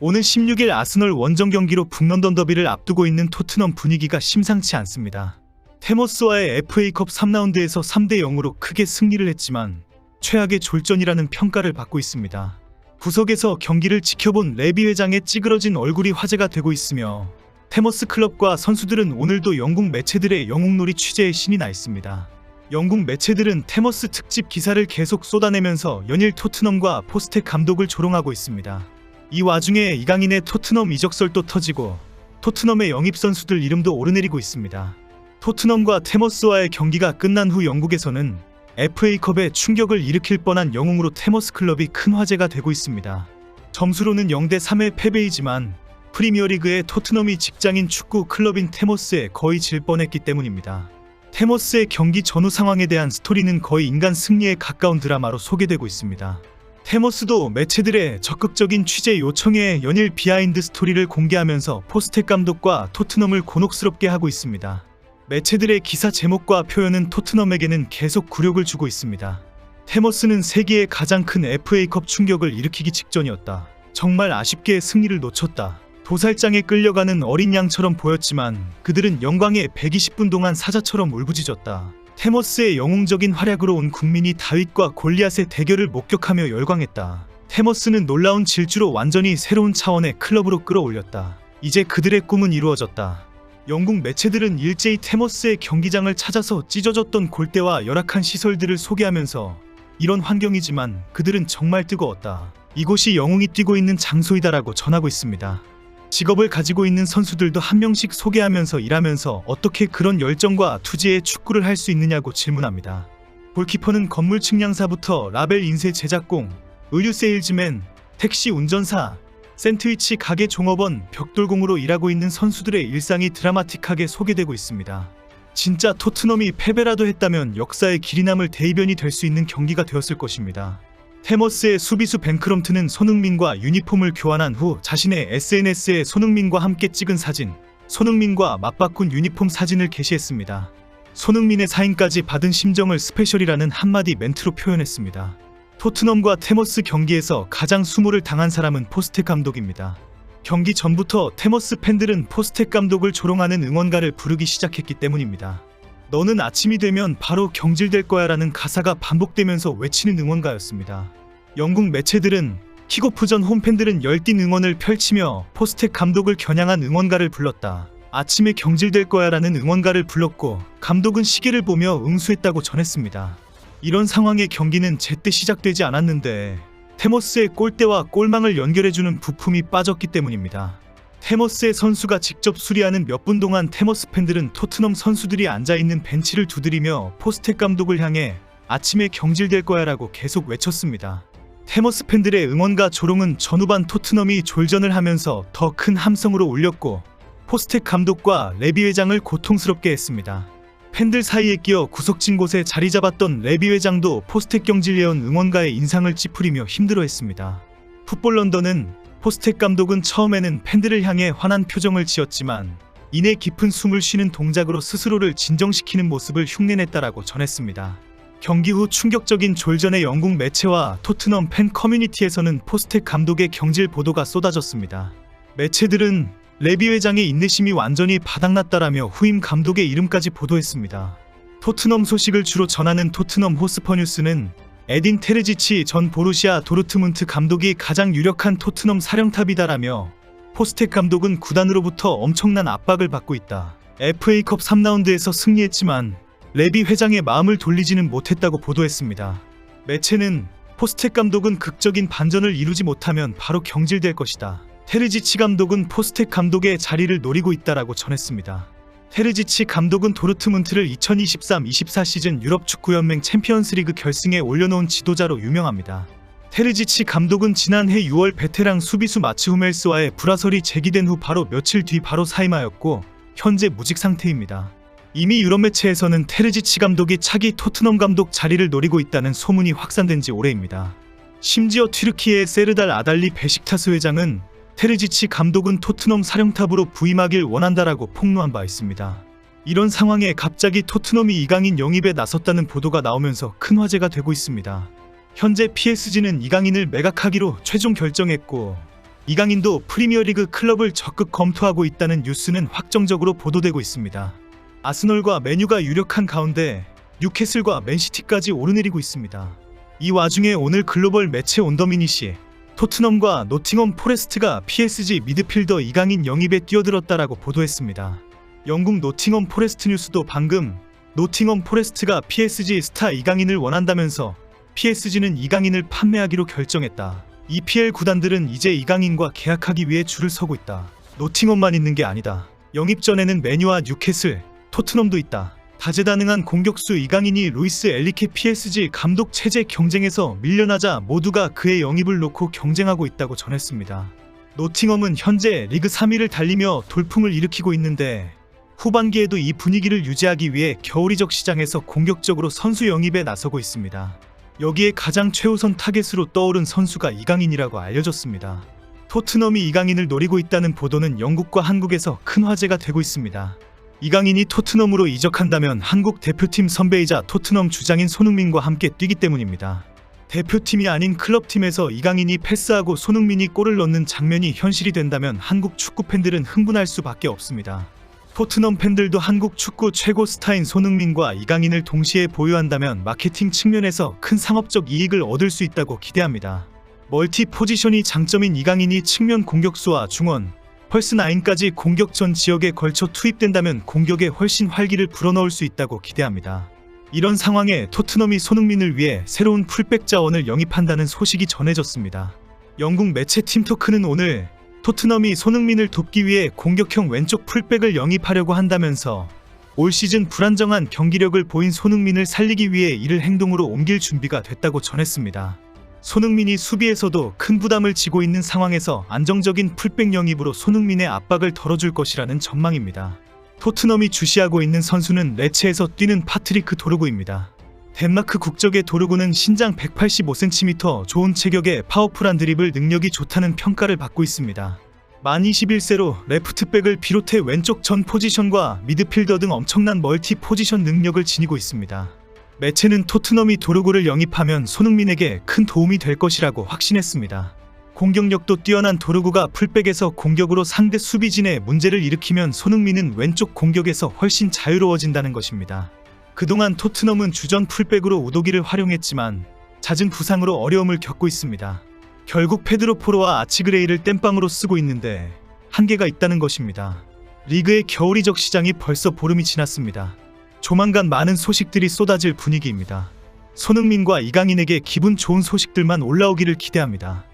오는 16일 아스널 원정 경기로 북런던 더비를 앞두고 있는 토트넘 분위기가 심상치 않습니다. 테머스와의 FA컵 3라운드에서 3대0으로 크게 승리를 했지만 최악의 졸전이라는 평가를 받고 있습니다. 구석에서 경기를 지켜본 레비 회장의 찌그러진 얼굴이 화제가 되고 있으며 테머스 클럽과 선수들은 오늘도 영국 매체들의 영웅놀이 취재에 신이 나 있습니다. 영국 매체들은 테머스 특집 기사를 계속 쏟아내면서 연일 토트넘과 포스텍 감독을 조롱하고 있습니다. 이 와중에 이강인의 토트넘 이적설도 터지고 토트넘의 영입 선수들 이름도 오르내리고 있습니다. 토트넘과 테머스와의 경기가 끝난 후 영국에서는 FA컵에 충격을 일으킬 뻔한 영웅으로 테머스 클럽이 큰 화제가 되고 있습니다. 점수로는 0대3의 패배이지만 프리미어리그의 토트넘이 직장인 축구 클럽인 테머스에 거의 질 뻔했기 때문입니다. 테머스의 경기 전후 상황에 대한 스토리는 거의 인간 승리에 가까운 드라마로 소개되고 있습니다. 테머스도 매체들의 적극적인 취재 요청에 연일 비하인드 스토리를 공개하면서 포스텍 감독과 토트넘을 곤혹스럽게 하고 있습니다. 매체들의 기사 제목과 표현은 토트넘에게는 계속 굴욕을 주고 있습니다. 테머스는 세계의 가장 큰 FA컵 충격을 일으키기 직전이었다. 정말 아쉽게 승리를 놓쳤다. 도살장에 끌려가는 어린 양처럼 보였지만 그들은 영광의 120분 동안 사자처럼 울부짖었다. 테머스의 영웅적인 활약으로 온 국민이 다윗과 골리앗의 대결을 목격하며 열광했다. 테머스는 놀라운 질주로 완전히 새로운 차원의 클럽으로 끌어올렸다. 이제 그들의 꿈은 이루어졌다. 영국 매체들은 일제히 테머스의 경기장을 찾아서 찢어졌던 골대와 열악한 시설들을 소개하면서 이런 환경이지만 그들은 정말 뜨거웠다. 이곳이 영웅이 뛰고 있는 장소이다라고 전하고 있습니다. 직업을 가지고 있는 선수들도 한 명씩 소개하면서 일하면서 어떻게 그런 열정과 투지의 축구를 할 수 있느냐고 질문합니다. 골키퍼는 건물 측량사부터 라벨 인쇄 제작공, 의류 세일즈맨, 택시 운전사, 샌드위치 가게 종업원, 벽돌공으로 일하고 있는 선수들의 일상이 드라마틱하게 소개되고 있습니다. 진짜 토트넘이 패배라도 했다면 역사에 길이 남을 대이변이 될 수 있는 경기가 되었을 것입니다. 테머스의 수비수 벤크럼트는 손흥민과 유니폼을 교환한 후 자신의 SNS에 손흥민과 함께 찍은 사진, 손흥민과 맞바꾼 유니폼 사진을 게시했습니다. 손흥민의 사인까지 받은 심정을 스페셜이라는 한마디 멘트로 표현했습니다. 토트넘과 테머스 경기에서 가장 수모를 당한 사람은 포스텍 감독입니다. 경기 전부터 테머스 팬들은 포스텍 감독을 조롱하는 응원가를 부르기 시작했기 때문입니다. 너는 아침이 되면 바로 경질될 거야 라는 가사가 반복되면서 외치는 응원가였습니다. 영국 매체들은 킥오프 전 홈팬들은 열띤 응원을 펼치며 포스텍 감독을 겨냥한 응원가를 불렀다. 아침에 경질될 거야 라는 응원가를 불렀고 감독은 시계를 보며 응수했다고 전했습니다. 이런 상황에 경기는 제때 시작되지 않았는데 테머스의 골대와 골망을 연결해주는 부품이 빠졌기 때문입니다. 테머스의 선수가 직접 수리하는 몇 분 동안 테머스 팬들은 토트넘 선수들이 앉아있는 벤치를 두드리며 포스텍 감독을 향해 아침에 경질될 거야 라고 계속 외쳤습니다. 테머스 팬들의 응원과 조롱은 전후반 토트넘이 졸전을 하면서 더 큰 함성으로 울렸고 포스텍 감독과 레비 회장을 고통스럽게 했습니다. 팬들 사이에 끼어 구석진 곳에 자리 잡았던 레비 회장도 포스텍 경질예언 응원가의 인상을 찌푸리며 힘들어했습니다. 풋볼 런던은 포스텍 감독은 처음에는 팬들을 향해 환한 표정을 지었지만 이내 깊은 숨을 쉬는 동작으로 스스로를 진정시키는 모습을 흉내냈다라고 전했습니다. 경기 후 충격적인 졸전의 영국 매체와 토트넘 팬 커뮤니티에서는 포스텍 감독의 경질 보도가 쏟아졌습니다. 매체들은 레비 회장의 인내심이 완전히 바닥났다라며 후임 감독의 이름까지 보도했습니다. 토트넘 소식을 주로 전하는 토트넘 호스퍼 뉴스는 에딘 테르지치 전 보루시아 도르트문트 감독이 가장 유력한 토트넘 사령탑이다라며 포스텍 감독은 구단으로부터 엄청난 압박을 받고 있다. FA컵 3라운드에서 승리했지만 레비 회장의 마음을 돌리지는 못했다고 보도했습니다. 매체는 포스텍 감독은 극적인 반전을 이루지 못하면 바로 경질될 것이다. 테르지치 감독은 포스텍 감독의 자리를 노리고 있다라고 전했습니다. 테르지치 감독은 도르트문트를 2023-24 시즌 유럽 축구연맹 챔피언스리그 결승에 올려놓은 지도자로 유명합니다. 테르지치 감독은 지난해 6월 베테랑 수비수 마츠 후멜스와의 불화설이 제기된 후 바로 며칠 뒤 바로 사임하였고 현재 무직 상태입니다. 이미 유럽 매체에서는 테르지치 감독이 차기 토트넘 감독 자리를 노리고 있다는 소문이 확산된 지 오래입니다. 심지어 튀르키예의 세르달 아달리 베식타스 회장은 테르지치 감독은 토트넘 사령탑으로 부임하길 원한다라고 폭로한 바 있습니다. 이런 상황에 갑자기 토트넘이 이강인 영입에 나섰다는 보도가 나오면서 큰 화제가 되고 있습니다. 현재 PSG는 이강인을 매각하기로 최종 결정했고 이강인도 프리미어리그 클럽을 적극 검토하고 있다는 뉴스는 확정적으로 보도되고 있습니다. 아스널과 맨유가 유력한 가운데 뉴캐슬과 맨시티까지 오르내리고 있습니다. 이 와중에 오늘 글로벌 매체 온더미닛이 토트넘과 노팅엄 포레스트가 PSG 미드필더 이강인 영입에 뛰어들었다라고 보도했습니다. 영국 노팅엄 포레스트 뉴스도 방금 노팅엄 포레스트가 PSG 스타 이강인을 원한다면서 PSG는 이강인을 판매하기로 결정했다. EPL 구단들은 이제 이강인과 계약하기 위해 줄을 서고 있다. 노팅엄만 있는 게 아니다. 영입 전에는 맨유와 뉴캐슬, 토트넘도 있다. 다재다능한 공격수 이강인이 루이스 엘리케 PSG 감독 체제 경쟁에서 밀려나자 모두가 그의 영입을 놓고 경쟁하고 있다고 전했습니다. 노팅엄은 현재 리그 3위를 달리며 돌풍을 일으키고 있는데 후반기에도 이 분위기를 유지하기 위해 겨울 이적 시장에서 공격적으로 선수 영입에 나서고 있습니다. 여기에 가장 최우선 타겟으로 떠오른 선수가 이강인이라고 알려졌습니다. 토트넘이 이강인을 노리고 있다는 보도는 영국과 한국에서 큰 화제가 되고 있습니다. 이강인이 토트넘으로 이적한다면 한국 대표팀 선배이자 토트넘 주장인 손흥민과 함께 뛰기 때문입니다. 대표팀이 아닌 클럽팀에서 이강인이 패스하고 손흥민이 골을 넣는 장면이 현실이 된다면 한국 축구 팬들은 흥분할 수밖에 없습니다. 토트넘 팬들도 한국 축구 최고 스타인 손흥민과 이강인을 동시에 보유한다면 마케팅 측면에서 큰 상업적 이익을 얻을 수 있다고 기대합니다. 멀티 포지션이 장점인 이강인이 측면 공격수와 중원, 펄스9까지 공격 전 지역에 걸쳐 투입된다면 공격에 훨씬 활기를 불어넣을 수 있다고 기대합니다. 이런 상황에 토트넘이 손흥민을 위해 새로운 풀백 자원을 영입한다는 소식이 전해졌습니다. 영국 매체 팀토크는 오늘 토트넘이 손흥민을 돕기 위해 공격형 왼쪽 풀백을 영입하려고 한다면서 올 시즌 불안정한 경기력을 보인 손흥민을 살리기 위해 이를 행동으로 옮길 준비가 됐다고 전했습니다. 손흥민이 수비에서도 큰 부담을 지고 있는 상황에서 안정적인 풀백 영입으로 손흥민의 압박을 덜어줄 것이라는 전망입니다. 토트넘이 주시하고 있는 선수는 레체에서 뛰는 파트리크 도르구입니다. 덴마크 국적의 도르구는 신장 185cm, 좋은 체격에 파워풀한 드리블 능력이 좋다는 평가를 받고 있습니다. 만 21세로 레프트백을 비롯해 왼쪽 전 포지션과 미드필더 등 엄청난 멀티 포지션 능력을 지니고 있습니다. 매체는 토트넘이 도르구를 영입하면 손흥민에게 큰 도움이 될 것이라고 확신했습니다. 공격력도 뛰어난 도르구가 풀백에서 공격으로 상대 수비진에 문제를 일으키면 손흥민은 왼쪽 공격에서 훨씬 자유로워진다는 것입니다. 그동안 토트넘은 주전 풀백으로 우도기를 활용했지만 잦은 부상으로 어려움을 겪고 있습니다. 결국 페드로 포로와 아치그레이를 땜빵으로 쓰고 있는데 한계가 있다는 것입니다. 리그의 겨울 이적 시장이 벌써 보름이 지났습니다. 조만간 많은 소식들이 쏟아질 분위기입니다. 손흥민과 이강인에게 기분 좋은 소식들만 올라오기를 기대합니다.